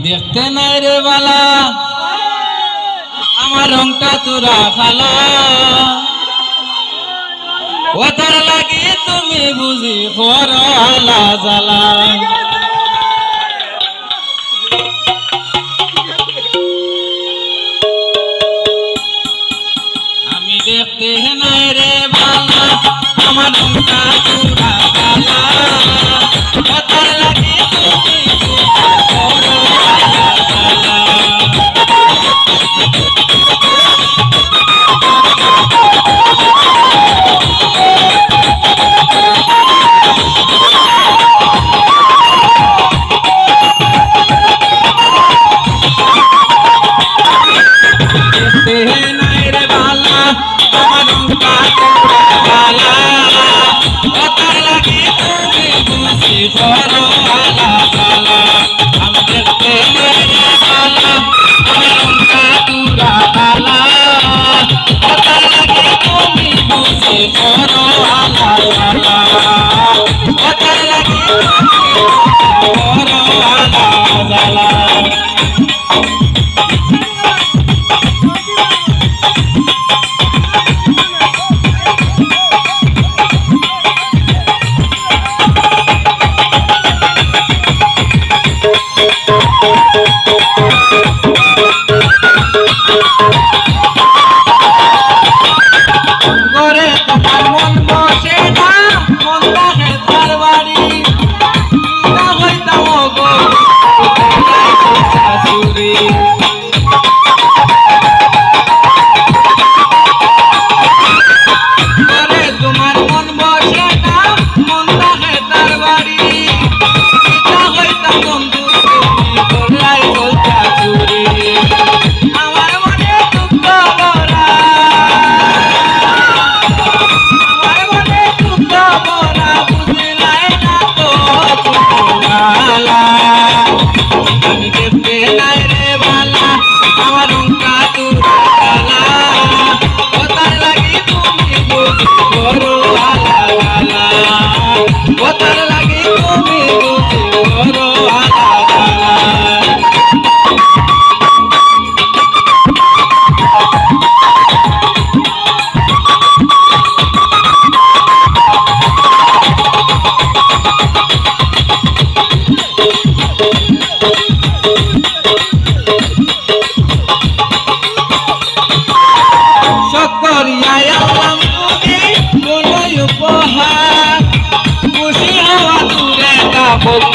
দেখতে নাই রে বালা আমার রংটা তোরা খালা ওটার লাগি তুমি বুঝি খর আলা জ্বালা আমি দেখতে নাই রে বালা আমার রংটা তোরা খালা ওটার লাগি তুমি বুঝি খর আলা জ্বালা করে না ব্যবহার করিয়া আল্লাহ যদি কোনো উপহার খুশি হওয়া দূরে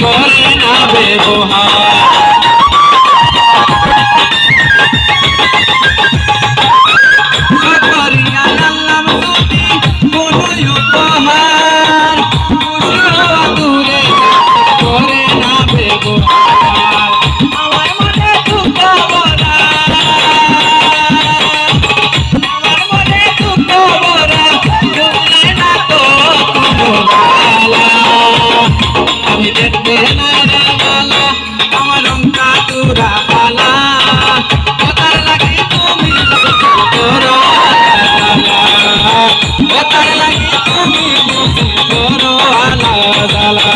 করে না ব্যবহার আমার মনে দুঃখ ভরা আমার মনে দুঃখ ভরা বুঝলে না তো আমি দেখতে না রে বালা আমার রংটা তোরা বালা ওটার লাগি তুমি করো ওটার লাগি তুমি করো আলা জ্বালা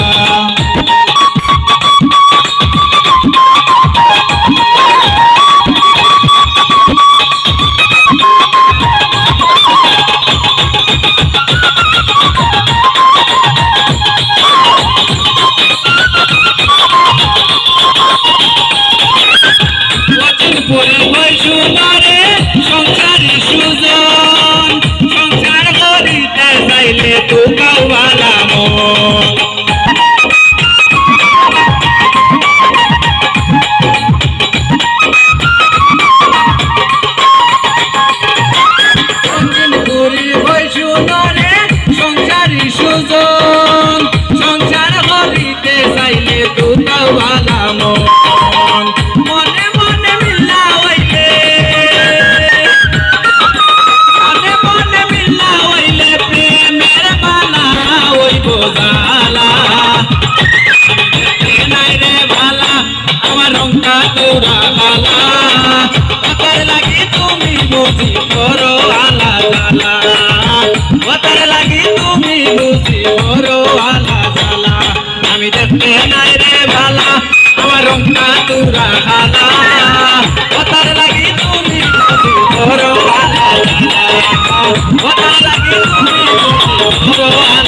পরে হয় সুনারে সংসারী সুজন সংসার করিতে চাইলে তো কাউবালা সংসারী সুজন সংসার করিতে চাইলে তো কাউবালা মনে মনে মিল্লা হইলে মনে মনে মিল্লা হইলে প্রেমের বালা হইব জালা নাই রে বালা আমার রংটা তোরা বালা ওটার লাগি তুমি বুঝি করো আলা জালা ওটার লাগি তুমি বুঝি করো আলা জালা আমি দেখতে নাই রে বালা আমার রংটা তুরা হালা ওতার লাগি তুমি বুঝি করো আলা ও তার লাগি তুমি বুঝি করো আলা